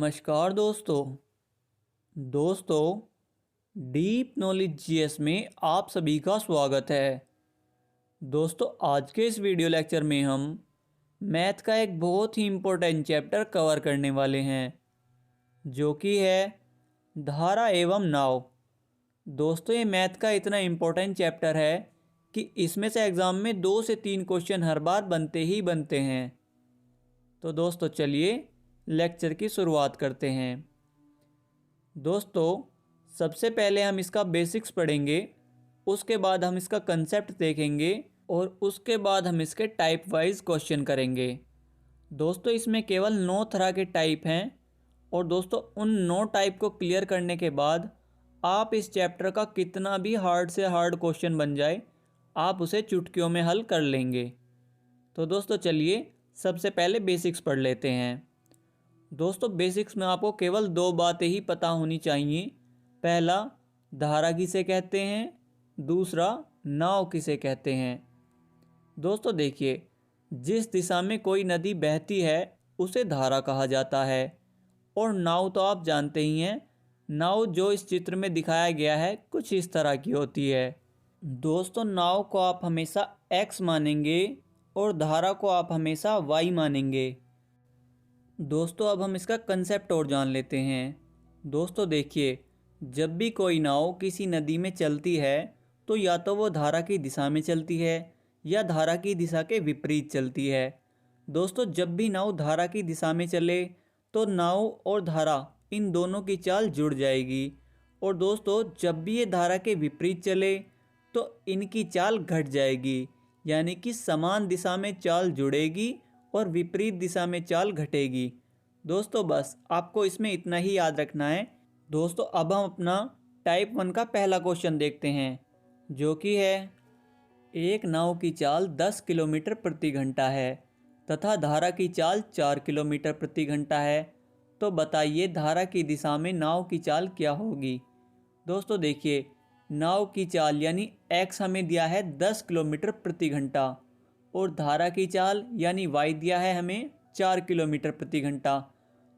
नमस्कार दोस्तों deep knowledge GS में आप सभी का स्वागत है। दोस्तों आज के इस वीडियो लेक्चर में हम मैथ का एक बहुत ही इम्पोर्टेंट चैप्टर कवर करने वाले हैं जो कि है धारा एवं नाव। दोस्तों ये मैथ का इतना इम्पोर्टेंट चैप्टर है कि इसमें से एग्ज़ाम में 2 से 3 क्वेश्चन हर बार बनते ही बनते हैं। तो दोस्तों चलिए लेक्चर की शुरुआत करते हैं। दोस्तों सबसे पहले हम इसका बेसिक्स पढ़ेंगे, उसके बाद हम इसका कंसेप्ट देखेंगे और उसके बाद हम इसके टाइप वाइज क्वेश्चन करेंगे। दोस्तों इसमें केवल 9 तरह के टाइप हैं और दोस्तों उन 9 टाइप को क्लियर करने के बाद आप इस चैप्टर का कितना भी हार्ड से हार्ड क्वेश्चन बन जाए आप उसे चुटकियों में हल कर लेंगे। तो दोस्तों चलिए सबसे पहले बेसिक्स पढ़ लेते हैं। दोस्तों बेसिक्स में आपको केवल 2 बातें ही पता होनी चाहिए। पहला धारा किसे कहते हैं, दूसरा नाव किसे कहते हैं। दोस्तों देखिए जिस दिशा में कोई नदी बहती है उसे धारा कहा जाता है और नाव तो आप जानते ही हैं। नाव जो इस चित्र में दिखाया गया है कुछ इस तरह की होती है। दोस्तों नाव को आप हमेशा x मानेंगे और धारा को आप हमेशा y मानेंगे। दोस्तों अब हम इसका कंसेप्ट और जान लेते हैं। दोस्तों देखिए जब भी कोई नाव किसी नदी में चलती है तो या तो वो धारा की दिशा में चलती है या धारा की दिशा के विपरीत चलती है। दोस्तों जब भी नाव धारा की दिशा में चले तो नाव और धारा इन दोनों की चाल जुड़ जाएगी और दोस्तों जब भी ये धारा के विपरीत चले तो इनकी चाल घट जाएगी, यानी कि समान दिशा में चाल जुड़ेगी और विपरीत दिशा में चाल घटेगी। दोस्तों बस आपको इसमें इतना ही याद रखना है। दोस्तों अब हम अपना टाइप 1 का पहला क्वेश्चन देखते हैं जो कि है एक नाव की चाल 10 किलोमीटर प्रति घंटा है तथा धारा की चाल 4 किलोमीटर प्रति घंटा है, तो बताइए धारा की दिशा में नाव की चाल क्या होगी। दोस्तों देखिए नाव की चाल यानी x हमें दिया है 10 किलोमीटर प्रति घंटा और धारा की चाल यानी y दिया है हमें 4 किलोमीटर प्रति घंटा।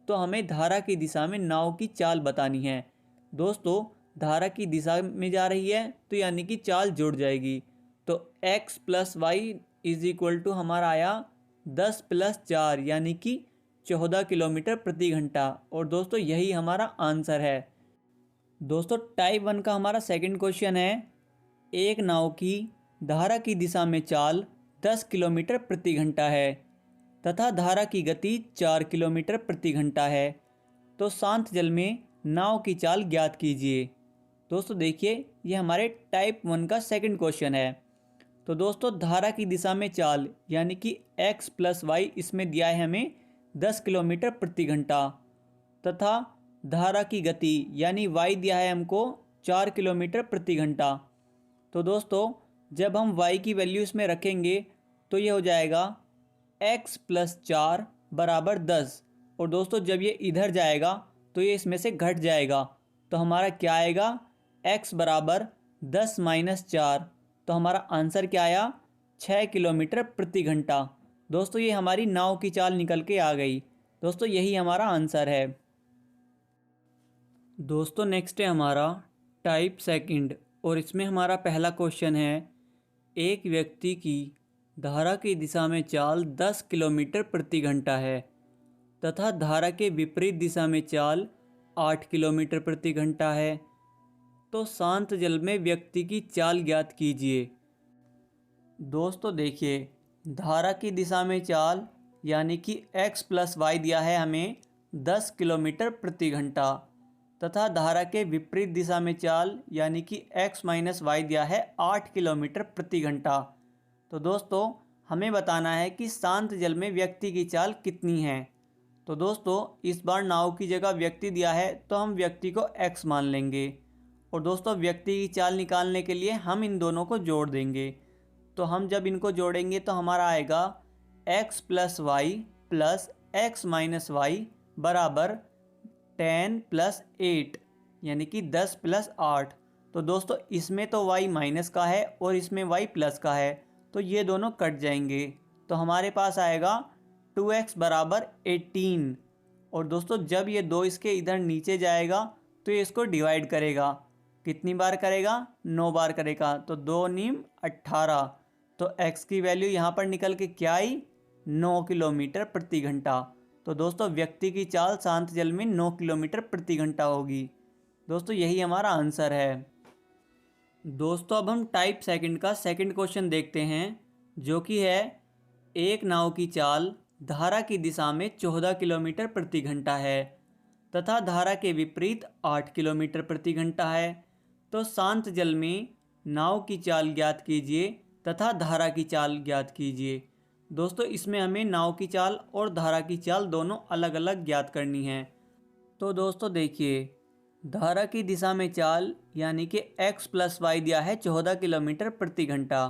तो हमें धारा की दिशा में नाव की चाल बतानी है। दोस्तों धारा की दिशा में जा रही है तो यानी कि चाल जुड़ जाएगी। तो x + y = हमारा आया 10 + 4 यानी कि 14 किलोमीटर प्रति घंटा और दोस्तों यही हमारा आंसर है। दोस्तों टाइप 1 का हमारा सेकंड क्वेश्चन है एक नाव की धारा की दिशा में चाल 10 किलोमीटर प्रति घंटा है तथा धारा की गति 4 किलोमीटर प्रति घंटा है, तो शांत जल में नाव की चाल ज्ञात कीजिए। दोस्तों देखिए ये हमारे टाइप 1 का सेकंड क्वेश्चन है। तो दोस्तों धारा की दिशा में चाल यानी कि x + y इसमें दिया है हमें 10 किलोमीटर प्रति घंटा तथा धारा की गति यानी y दिया है हमको 4 किलोमीटर प्रति घंटा। तो दोस्तों जब हम y की वैल्यू इसमें रखेंगे तो ये हो जाएगा x + 4 = 10 और दोस्तों जब ये इधर जाएगा तो ये इसमें से घट जाएगा, तो हमारा क्या आएगा x = 10 - 4, तो हमारा आंसर क्या आया 6 किलोमीटर प्रति घंटा। दोस्तों ये हमारी नाव की चाल निकल के आ गई। दोस्तों यही हमारा आंसर है। दोस्तों नेक्स्ट है हमारा टाइप सेकंड और इसमें हमारा पहला क्वेश्चन है एक व्यक्ति की धारा की दिशा में चाल 10 किलोमीटर प्रति घंटा है तथा धारा के विपरीत दिशा में चाल 8 किलोमीटर प्रति घंटा है, तो शांत जल में व्यक्ति की चाल ज्ञात कीजिए। दोस्तों देखिए धारा की दिशा में चाल यानी कि x + y दिया है हमें 10 किलोमीटर प्रति घंटा तथा धारा के विपरीत दिशा में चाल यानी कि x - y दिया है 8 किलोमीटर प्रति घंटा। तो दोस्तों हमें बताना है कि शांत जल में व्यक्ति की चाल कितनी है। तो दोस्तों इस बार नाव की जगह व्यक्ति दिया है तो हम व्यक्ति को x मान लेंगे और दोस्तों व्यक्ति की चाल निकालने के लिए हम इन दोनों को जोड़ देंगे। तो हम जब इनको जोड़ेंगे तो हमारा आएगा x + y + x - y = 10 + 8 यानी कि 10 + 8। तो दोस्तों इसमें तो y माइनस का है और इसमें y प्लस का है, तो ये दोनों कट जाएंगे। तो हमारे पास आएगा 2x = 18 और दोस्तों जब ये 2 इसके इधर नीचे जाएगा तो ये इसको डिवाइड करेगा। कितनी बार करेगा? 9 बार करेगा। तो 2 नीम 18। तो x की वैल्यू यहाँ पर निकल के क्या आई? 9 किलोमीटर प्रति घंटा। तो दोस्तों व्यक्ति की चाल शांत जल में 9 किलोमीटर प्रति घंटा होगी। दोस्तों यही हमारा आंसर है। दोस्तों अब हम टाइप सेकंड का सेकंड क्वेश्चन देखते हैं, जो कि है एक नाव की चाल धारा की दिशा में 14 किलोमीटर प्रति घंटा है तथा धारा के विपरीत 8 किलोमीटर प्रति घंटा है। तो शांत जल में नाव की चाल ज्ञात कीजिए तथा धारा की चाल ज्ञात कीजिए। दोस्तों इसमें हमें नाव की चाल और धारा की चाल दोनों अलग अलग ज्ञात करनी है। तो दोस्तों देखिए, धारा की दिशा में चाल यानी कि x + y दिया है 14 किलोमीटर प्रति घंटा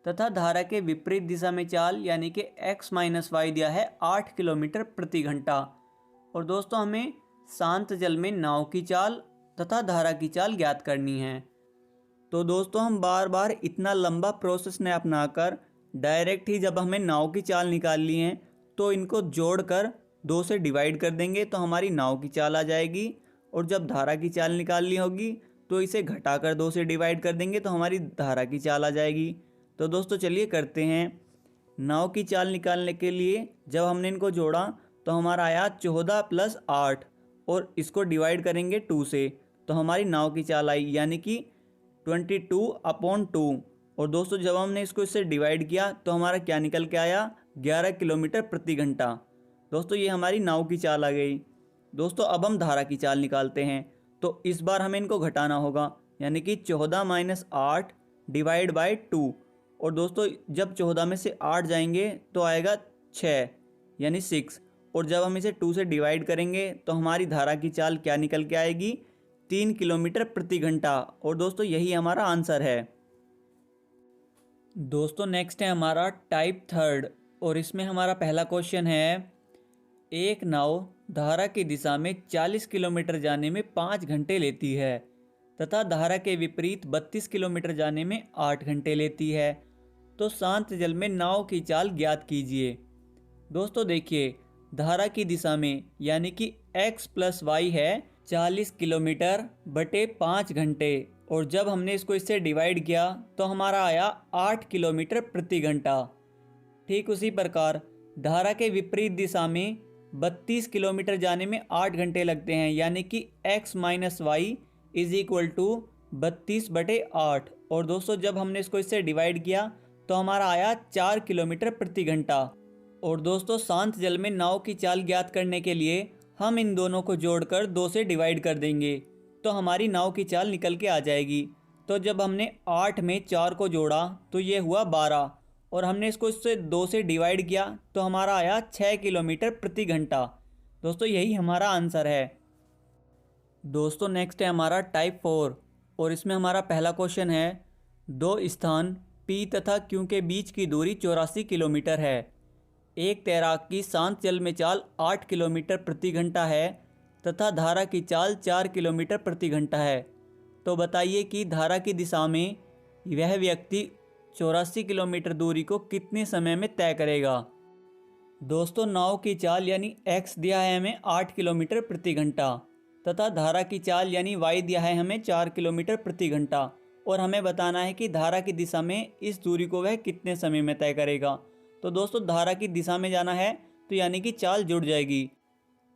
तथा धारा के विपरीत दिशा में चाल यानी कि x - y दिया है 8 किलोमीटर प्रति घंटा। और दोस्तों हमें शांत जल में नाव की चाल तथा धारा की चाल ज्ञात करनी है। तो दोस्तों हम बार बार इतना लंबा प्रोसेस न अपनाकर डायरेक्ट ही जब हमें नाव की चाल निकालनी है तो इनको जोड़कर 2 से डिवाइड कर देंगे तो हमारी नाव की चाल आ जाएगी। और जब धारा की चाल निकालनी होगी तो इसे घटाकर 2 से डिवाइड कर देंगे तो हमारी धारा की चाल आ जाएगी। तो दोस्तों चलिए करते हैं। नाव की चाल निकालने के लिए जब हमने इनको जोड़ा तो हमारा आया 14 + 8 और इसको डिवाइड करेंगे 2 से तो हमारी नाव की चाल आई यानी कि 22/2। और दोस्तों जब हमने इसको इससे डिवाइड किया तो हमारा क्या निकल के आया? 11 किलोमीटर प्रति घंटा। दोस्तों ये हमारी नाव की चाल आ गई। दोस्तों अब हम धारा की चाल निकालते हैं। तो इस बार हमें इनको घटाना होगा यानी कि 14 - 8 / 2। और दोस्तों जब 14 में से 8 जाएंगे तो आएगा 6 यानी 6। और जब हम इसे 2 से डिवाइड करेंगे तो हमारी धारा की चाल क्या निकल के आएगी? 3 किलोमीटर प्रति घंटा। और दोस्तों यही हमारा आंसर है। दोस्तों नेक्स्ट है हमारा टाइप थर्ड और इसमें हमारा पहला क्वेश्चन है एक नाव धारा की दिशा में 40 किलोमीटर जाने में 5 घंटे लेती है तथा धारा के विपरीत 32 किलोमीटर जाने में 8 घंटे लेती है। तो शांत जल में नाव की चाल ज्ञात कीजिए। दोस्तों देखिए, धारा की दिशा में यानी कि x + y है 40 किलोमीटर बटे 5 घंटे। और जब हमने इसको इससे डिवाइड किया तो हमारा आया 8 किलोमीटर प्रति घंटा। ठीक उसी प्रकार धारा के विपरीत दिशा में 32 किलोमीटर जाने में 8 घंटे लगते हैं यानी कि x - y = 32/8। और दोस्तों जब हमने इसको इससे डिवाइड किया तो हमारा आया 4 किलोमीटर प्रति घंटा। और दोस्तों शांत जल में नाव की चाल ज्ञात करने के लिए हम इन दोनों को जोड़कर 2 से डिवाइड कर देंगे तो हमारी नाव की चाल निकल के आ जाएगी। तो जब हमने 8 में 4 को जोड़ा तो ये हुआ 12 और हमने इसको इससे 2 से डिवाइड किया तो हमारा आया 6 किलोमीटर प्रति घंटा। दोस्तों यही हमारा आंसर है। दोस्तों नेक्स्ट है हमारा टाइप 4 और इसमें हमारा पहला क्वेश्चन है 2 स्थान P तथा Q के बीच की दूरी 84 किलोमीटर है। एक तैराक की शांत जल में चाल 8 किलोमीटर प्रति घंटा है तथा धारा की चाल 4 किलोमीटर प्रति घंटा है। तो बताइए कि धारा की दिशा में वह व्यक्ति 84 किलोमीटर दूरी को कितने समय में तय करेगा। दोस्तों नाव की चाल यानी x दिया है हमें 8 किलोमीटर प्रति घंटा तथा धारा की चाल यानी y दिया है हमें 4 किलोमीटर प्रति घंटा और हमें बताना है कि धारा की दिशा में इस दूरी को वह कितने समय में तय करेगा। तो दोस्तों धारा की दिशा में जाना है तो यानी कि चाल जुड़ जाएगी।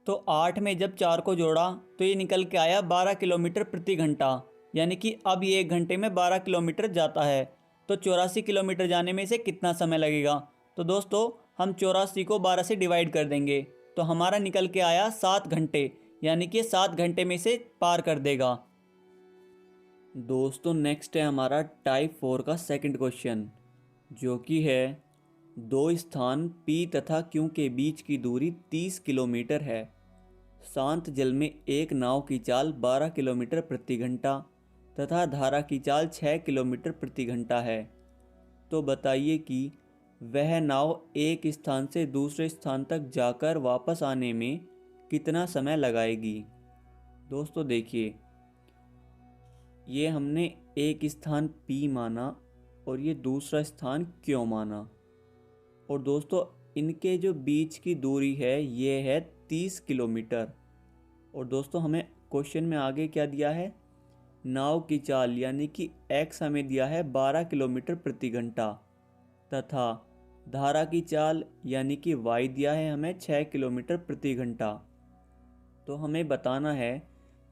तो 8 में जब 4 को जोड़ा तो ये निकल के आया 12 किलोमीटर प्रति घंटा यानी कि अब ये 1 घंटे में 12 किलोमीटर जाता है। तो 84 किलोमीटर जाने में इसे कितना समय लगेगा। तो दोस्तों हम 84 को 12 से डिवाइड कर देंगे तो हमारा निकल के आया 7 घंटे यानी कि 7 घंटे में इसे पार कर देगा। दोस्तों नेक्स्ट है हमारा टाइप 4 का सेकंड क्वेश्चन, जो कि है 2 स्थान P तथा Q के बीच की दूरी 30 किलोमीटर है। शांत जल में एक नाव की चाल 12 किलोमीटर प्रति घंटा तथा धारा की चाल 6 किलोमीटर प्रति घंटा है। तो बताइए कि वह नाव एक स्थान से दूसरे स्थान तक जाकर वापस आने में कितना समय लगाएगी। दोस्तों देखिए, ये हमने एक स्थान P माना और ये दूसरा स्थान Q माना और दोस्तों इनके जो बीच की दूरी है ये है 30 किलोमीटर। और दोस्तों हमें क्वेश्चन में आगे क्या दिया है, नाव की चाल यानी कि x हमें दिया है 12 किलोमीटर प्रति घंटा तथा धारा की चाल यानी कि y दिया है हमें 6 किलोमीटर प्रति घंटा। तो हमें बताना है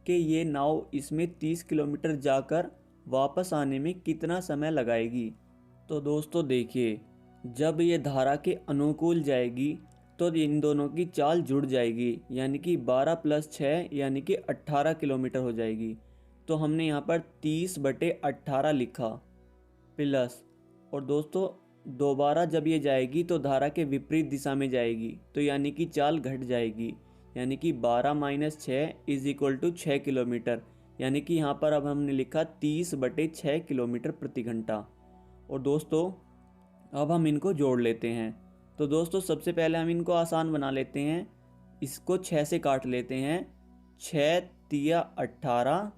कि ये नाव इसमें 30 किलोमीटर जाकर वापस आने में कितना समय लगाएगी। तो दोस्तों देखिए, जब ये धारा के अनुकूल जाएगी तो इन दोनों की चाल जुड़ जाएगी यानी कि 12 + 6 यानी कि 18 किलोमीटर हो जाएगी। तो हमने यहाँ पर 30/18 लिखा प्लस, और दोस्तों दोबारा जब ये जाएगी तो धारा के विपरीत दिशा में जाएगी तो यानी कि चाल घट जाएगी, यानी कि 12 - 6 = 6 किलोमीटर, यानी कि यहाँ पर अब हमने लिखा 30/6 किलोमीटर प्रति घंटा। और दोस्तों अब हम इनको जोड़ लेते हैं। तो दोस्तों सबसे पहले हम इनको आसान बना लेते हैं, इसको 6 से काट लेते हैं। 6 तिया 18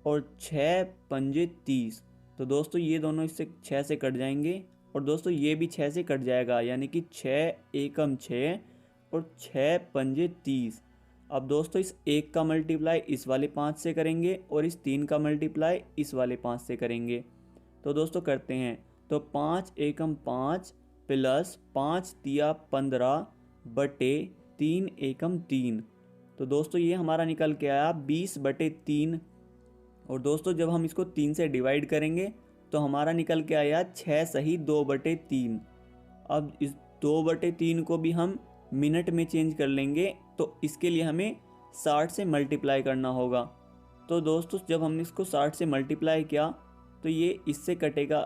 और 6 पंजे 30। तो दोस्तों ये दोनों इससे 6 से कट जाएंगे और दोस्तों ये भी 6 से कट जाएगा, यानी कि 6 एकम 6 और 6 पंजे 30। अब दोस्तों इस 1 का मल्टीप्लाई इस वाले 5 से करेंगे और इस 3 का मल्टीप्लाई इस वाले 5 से करेंगे। तो दोस्तों करते हैं, तो 5 एकम 5 प्लस 5 तिया 15 बटे 3 एकम 3। तो दोस्तों ये हमारा निकल के आया 20/3। और दोस्तों जब हम इसको 3 से डिवाइड करेंगे तो हमारा निकल के आया 6 सही 2/3। अब इस 2/3 को भी हम मिनट में चेंज कर लेंगे, तो इसके लिए हमें 60 से मल्टीप्लाई करना होगा। तो दोस्तों जब हमने इसको 60 से मल्टीप्लाई किया तो ये इससे कटेगा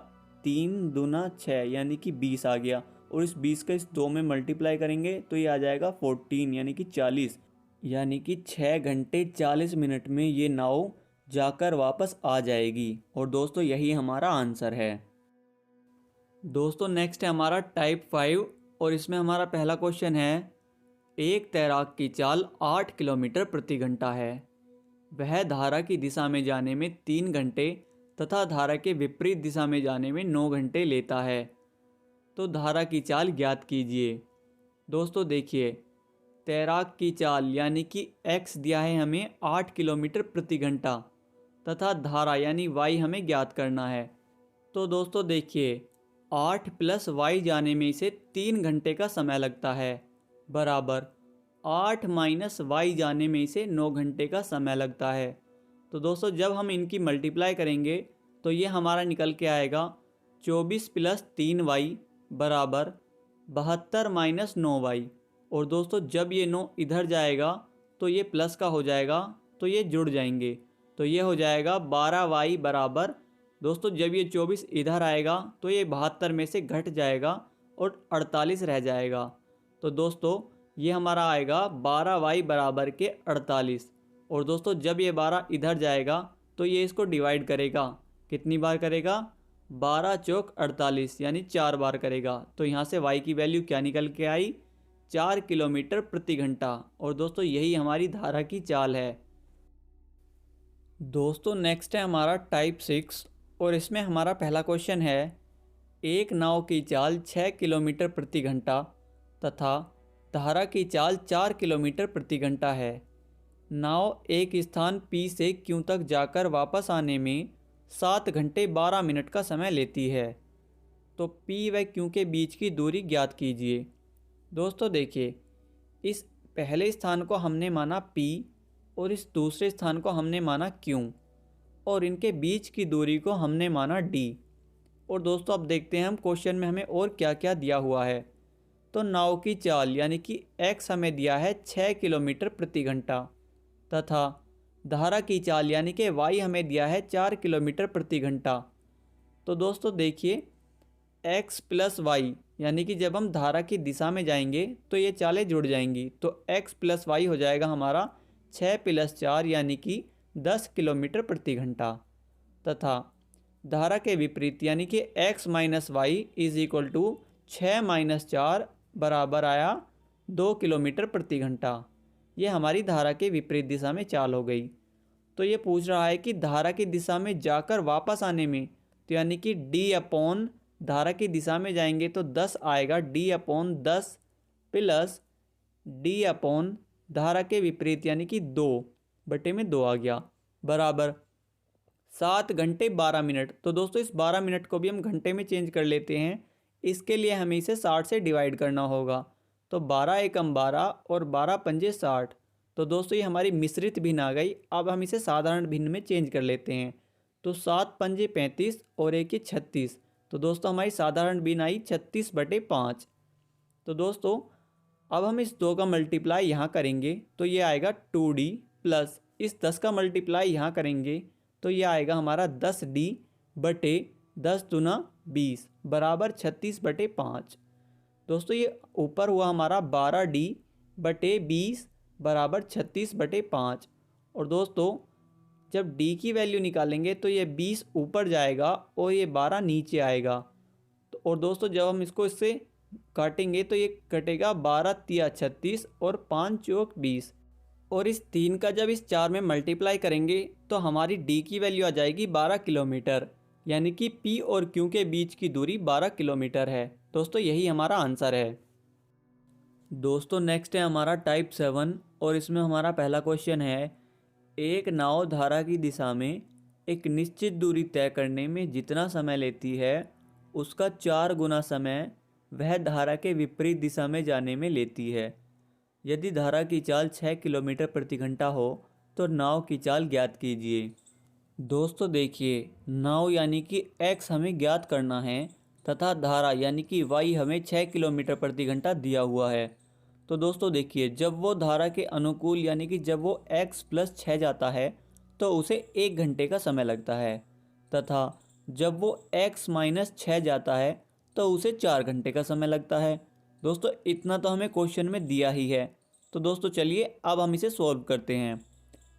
3 दूना 6 यानी कि 20 आ गया, और इस 20 का इस 2 में मल्टीप्लाई करेंगे तो ये आ जाएगा 14 यानी कि 40, यानी कि 6 घंटे 40 मिनट में ये नाव जाकर वापस आ जाएगी। और दोस्तों यही हमारा आंसर है। दोस्तों नेक्स्ट है हमारा टाइप 5 और इसमें हमारा पहला क्वेश्चन है, एक तैराक की चाल 8 किलोमीटर प्रति घंटा है, वह धारा की दिशा में जाने में 3 घंटे तथा धारा के विपरीत दिशा में जाने में 9 घंटे लेता है, तो धारा की चाल ज्ञात कीजिए। दोस्तों देखिए, तैराक की चाल यानी कि x दिया है हमें 8 किलोमीटर प्रति घंटा तथा धारा यानी y हमें ज्ञात करना है। तो दोस्तों देखिए, 8 + y जाने में इसे 3 घंटे का समय लगता है, बराबर 8 - y जाने में इसे 9 घंटे का समय लगता है। तो दोस्तों जब हम इनकी मल्टीप्लाई करेंगे तो ये हमारा निकल के आएगा 24 + 3y बराबर 72 - 9y। और दोस्तों जब ये 9 इधर जाएगा तो ये प्लस का हो जाएगा, तो ये जुड़ जाएंगे, तो ये हो जाएगा 12y बराबर, दोस्तों जब ये 24 इधर आएगा तो ये 72 में से घट जाएगा और 48 रह जाएगा। तो दोस्तों ये हमारा आएगा 12y बराबर के 48। और दोस्तों जब ये 12 इधर जाएगा तो ये इसको डिवाइड करेगा, कितनी बार करेगा, 12 चौक 48 यानी 4 बार करेगा। तो यहाँ से y की वैल्यू क्या निकल के आई, 4 किलोमीटर प्रति घंटा। और दोस्तों यही हमारी धारा की चाल है। दोस्तों नेक्स्ट है हमारा टाइप 6 और इसमें हमारा पहला क्वेश्चन है, एक नाव की चाल 6 किलोमीटर प्रति घंटा तथा धारा की चाल 4 किलोमीटर प्रति घंटा है। नाव एक स्थान P से Q तक जाकर वापस आने में 7 घंटे 12 मिनट का समय लेती है, तो P व Q के बीच की दूरी ज्ञात कीजिए। दोस्तों देखिए, इस पहले स्थान को हमने माना P और इस दूसरे स्थान को हमने माना Q और इनके बीच की दूरी को हमने माना D। और दोस्तों अब देखते हैं हम क्वेश्चन में हमें और क्या क्या दिया हुआ है। तो नाव की चाल यानी कि x हमें दिया है 6 किलोमीटर प्रति घंटा तथा धारा की चाल यानी कि y हमें दिया है 4 किलोमीटर प्रति घंटा। तो दोस्तों देखिए, x + y यानी कि जब हम धारा की दिशा में जाएंगे तो ये चालें जुड़ जाएंगी, तो x + y हो जाएगा हमारा 6 + 4 यानी कि 10 किलोमीटर प्रति घंटा तथा धारा के विपरीत यानी कि x - y = 6 - 4 बराबर आया 2 किलोमीटर प्रति घंटा। ये हमारी धारा के विपरीत दिशा में चाल हो गई। तो ये पूछ रहा है कि धारा की दिशा में जाकर वापस आने में, तो यानी कि d/, धारा की दिशा में जाएंगे तो 10 आएगा, d/10 प्लस d/, धारा के विपरीत यानी कि 2/2 आ गया, बराबर 7 घंटे 12 मिनट। तो दोस्तों इस 12 मिनट को भी हम घंटे में चेंज कर लेते हैं। इसके लिए हमें इसे 60 से डिवाइड करना होगा। तो 12 एकम 12 और 12 पंजे 60। तो दोस्तों ये हमारी मिश्रित भिन्न आ गई। अब हम इसे साधारण भिन्न में चेंज कर लेते हैं। तो 7 पंजे 35 और 1 36। तो दोस्तों हमारी साधारण भिन्न आई 36/5। तो दोस्तों अब हम इस 2 का मल्टीप्लाई यहाँ करेंगे तो ये आएगा 2D, प्लस इस 10 का मल्टीप्लाई यहाँ करेंगे तो ये आएगा हमारा 10D बटे 10 दूना 20 बराबर 36/5। दोस्तों ये ऊपर हुआ हमारा 12D बटे 20 बराबर 36/5। और दोस्तों जब D की वैल्यू निकालेंगे तो ये 20 ऊपर जाएगा और ये 12 नीचे आएगा। तो और दोस्तों जब हम इसको इससे काटेंगे तो ये कटेगा 12 तिया 36 और 5 चौक 20। और इस 3 का जब इस 4 में मल्टीप्लाई करेंगे तो हमारी D की वैल्यू आ जाएगी 12 किलोमीटर, यानी कि P और Q के बीच की दूरी 12 किलोमीटर है। दोस्तों यही हमारा आंसर है। दोस्तों नेक्स्ट है हमारा टाइप 7 और इसमें हमारा पहला क्वेश्चन है, एक नाव धारा की दिशा में एक निश्चित दूरी तय करने में जितना समय लेती है उसका 4 गुना समय वह धारा के विपरीत दिशा में जाने में लेती है। यदि धारा की चाल 6 किलोमीटर प्रति घंटा हो तो नाव की चाल ज्ञात कीजिए। दोस्तों देखिए, नाव यानी कि x हमें ज्ञात करना है तथा धारा यानी कि y हमें 6 किलोमीटर प्रति घंटा दिया हुआ है। तो दोस्तों देखिए, जब वो धारा के अनुकूल यानी कि जब वो x + 6 जाता है तो उसे 1 घंटे का समय लगता है, तथा जब वो x - 6 जाता है तो उसे 4 घंटे का समय लगता है। दोस्तों इतना तो हमें क्वेश्चन में दिया ही है। तो दोस्तों चलिए अब हम इसे सॉल्व करते हैं।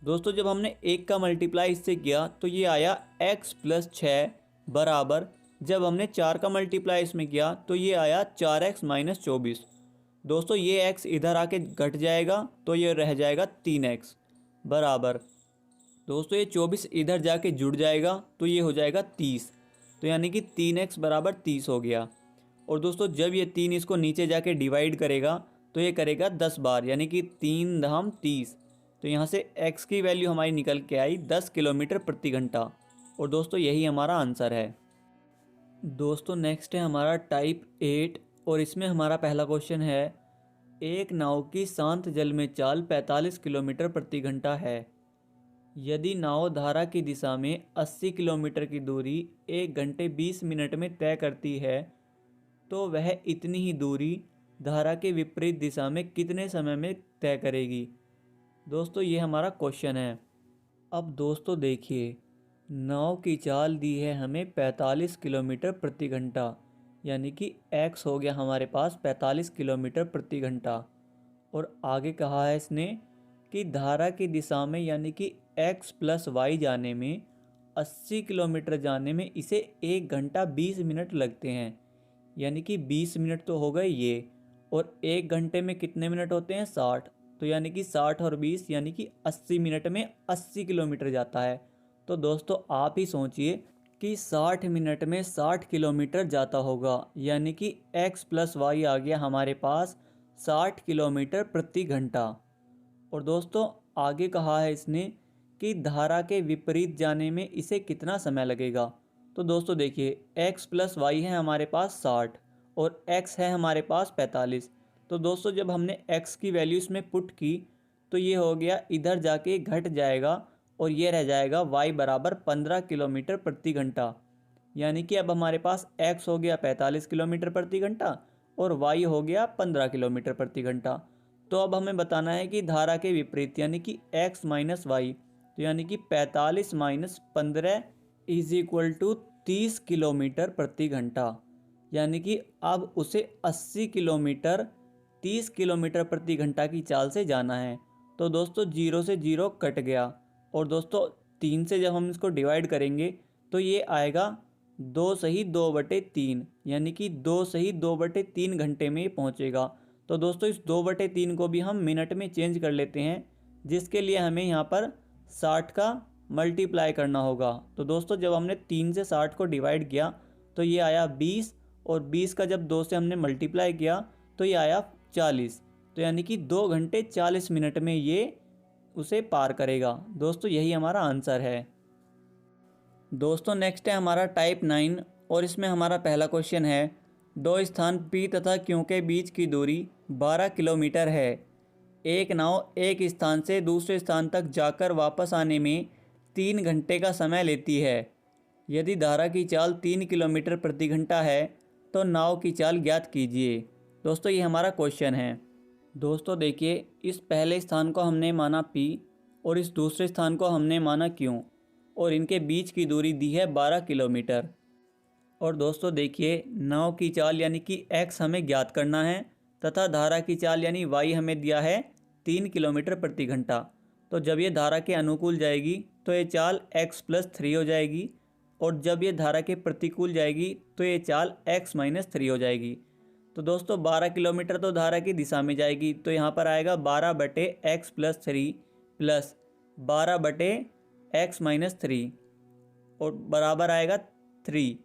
दोस्तों जब हमने 1 का मल्टीप्लाई इससे किया तो ये आया x + 6 बराबर, जब हमने 4 का मल्टीप्लाई इसमें किया तो ये आया 4x - 24। दोस्तों ये x इधर आके घट जाएगा तो ये रह जाएगा 3x बराबर, दोस्तों ये 24 इधर जाके जुड़ जाएगा तो ये हो जाएगा 30। तो यानी कि 3x बराबर 30 हो गया। और दोस्तों जब ये 3 इसको नीचे जाके डिवाइड करेगा तो ये करेगा 10 बार, यानी कि 3 धाम 30। तो यहाँ से x की वैल्यू हमारी निकल के आई 10 किलोमीटर प्रति घंटा। और दोस्तों यही हमारा आंसर है। दोस्तों नेक्स्ट है हमारा टाइप 8 और इसमें हमारा पहला क्वेश्चन है, एक नाव की शांत जल में चाल 45 किलोमीटर प्रति घंटा है। यदि नाव धारा की दिशा में 80 किलोमीटर की दूरी 1 घंटे 20 मिनट में तय करती है तो वह इतनी ही दूरी धारा के विपरीत दिशा में कितने समय में तय करेगी। दोस्तों ये हमारा क्वेश्चन है। अब दोस्तों देखिए, नाव की चाल दी है हमें 45 किलोमीटर प्रति घंटा, यानी कि x हो गया हमारे पास 45 किलोमीटर प्रति घंटा। और आगे कहा है इसने कि धारा की दिशा में यानी कि x + y जाने में 80 किलोमीटर जाने में इसे 1 घंटा 20 मिनट लगते हैं, यानी कि 20 मिनट तो हो गए ये, और 1 घंटे में कितने मिनट होते हैं 60। तो यानी कि 60 और 20 यानी कि 80 मिनट में 80 किलोमीटर जाता है। तो दोस्तों आप ही सोचिए कि 60 मिनट में 60 किलोमीटर जाता होगा, यानी कि x + y आ गया हमारे पास 60 किलोमीटर प्रति घंटा। और दोस्तों आगे कहा है इसने कि धारा के विपरीत जाने में इसे कितना समय लगेगा। तो दोस्तों देखिए, x + y है हमारे पास 60 और x है हमारे पास 45। तो दोस्तों जब हमने x की वैल्यू इसमें पुट की तो ये हो गया इधर जाके घट जाएगा और ये रह जाएगा y बराबर 15 किलोमीटर प्रति घंटा, यानी कि अब हमारे पास x हो गया 45 किलोमीटर प्रति घंटा और y हो गया 15 किलोमीटर प्रति घंटा। तो अब हमें बताना है कि धारा के विपरीत यानी कि x - y, तो यानी कि 45 - 15 = 30 किलोमीटर प्रति घंटा, यानी कि अब उसे 80 किलोमीटर 30 किलोमीटर प्रति घंटा की चाल से जाना है। तो दोस्तों 0 से 0 कट गया और दोस्तों 3 से जब हम इसको डिवाइड करेंगे तो ये आएगा 2 सही 2/3, यानी कि 2 सही 2/3 घंटे में पहुँचेगा। तो दोस्तों इस 2/3 को भी हम मिनट में चेंज कर लेते हैं, जिसके लिए हमें यहाँ पर 60 का मल्टीप्लाई करना होगा। तो दोस्तों जब हमने 3 से 60 को डिवाइड किया तो ये आया 20, और 20 का जब 2 से हमने मल्टीप्लाई किया तो ये आया 40। तो यानी कि 2 घंटे 40 मिनट में ये उसे पार करेगा। दोस्तों यही हमारा आंसर है। दोस्तों नेक्स्ट है हमारा टाइप 9 और इसमें हमारा पहला क्वेश्चन है, दो स्थान P तथा Q के बीच की दूरी 12 किलोमीटर है। एक नाव एक स्थान से दूसरे स्थान तक जाकर वापस आने में 3 घंटे का समय लेती है। यदि धारा की चाल 3 किलोमीटर प्रति घंटा है तो नाव की चाल ज्ञात कीजिए। दोस्तों ये हमारा क्वेश्चन है। दोस्तों देखिए, इस पहले स्थान को हमने माना P और इस दूसरे स्थान को हमने माना Q और इनके बीच की दूरी दी है 12 किलोमीटर। और दोस्तों देखिए, नाव की चाल यानी कि x हमें ज्ञात करना है तथा धारा की चाल यानी y हमें दिया है 3 किलोमीटर प्रति घंटा। तो जब ये धारा के अनुकूल जाएगी तो ये चाल x+3 हो जाएगी और जब ये धारा के प्रतिकूल जाएगी तो ये चाल x-3 हो जाएगी। तो दोस्तों 12 किलोमीटर तो धारा की दिशा में जाएगी, तो यहाँ पर आएगा 12/x+3 प्लस 12/x-3 और बराबर आएगा 3,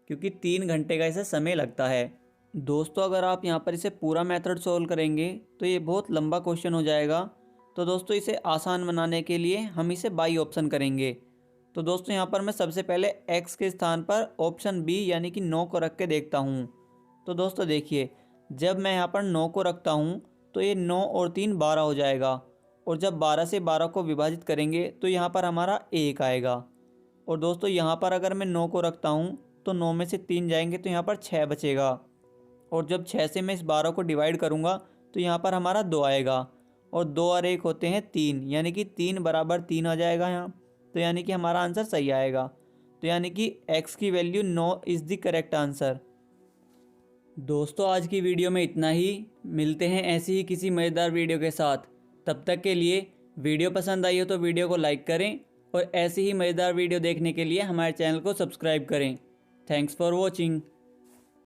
क्योंकि 3 घंटे का इसे समय लगता है। दोस्तों अगर आप यहाँ पर इसे पूरा मेथड सोल्व करेंगे तो ये बहुत लंबा क्वेश्चन हो जाएगा। तो दोस्तों इसे आसान बनाने के लिए हम इसे बाई ऑप्शन करेंगे। तो दोस्तों यहाँ पर मैं सबसे पहले x के स्थान पर ऑप्शन बी यानी कि 9 को रख के देखता हूँ। तो दोस्तों देखिए, जब मैं यहाँ पर 9 को रखता हूँ तो ये 9 और 3 12 हो जाएगा और जब 12 से 12 को विभाजित करेंगे तो यहाँ पर हमारा 1 आएगा। और दोस्तों यहाँ पर अगर मैं 9 को रखता हूँ तो 9 में से 3 जाएंगे तो यहाँ पर 6 बचेगा और जब 6 से मैं इस 12 को डिवाइड करूँगा तो यहाँ पर हमारा 2 आएगा और 2 और 1 होते हैं 3, यानी कि 3 बराबर 3 आ जाएगा यहाँ। तो यानी कि हमारा आंसर सही आएगा। तो यानी कि x की value 9 is the correct answer. दोस्तों आज की वीडियो में इतना ही। मिलते हैं ऐसी ही किसी मज़ेदार वीडियो के साथ। तब तक के लिए वीडियो पसंद आई हो तो वीडियो को लाइक करें और ऐसी ही मज़ेदार वीडियो देखने के लिए हमारे चैनल को सब्सक्राइब करें। Thanks for watching.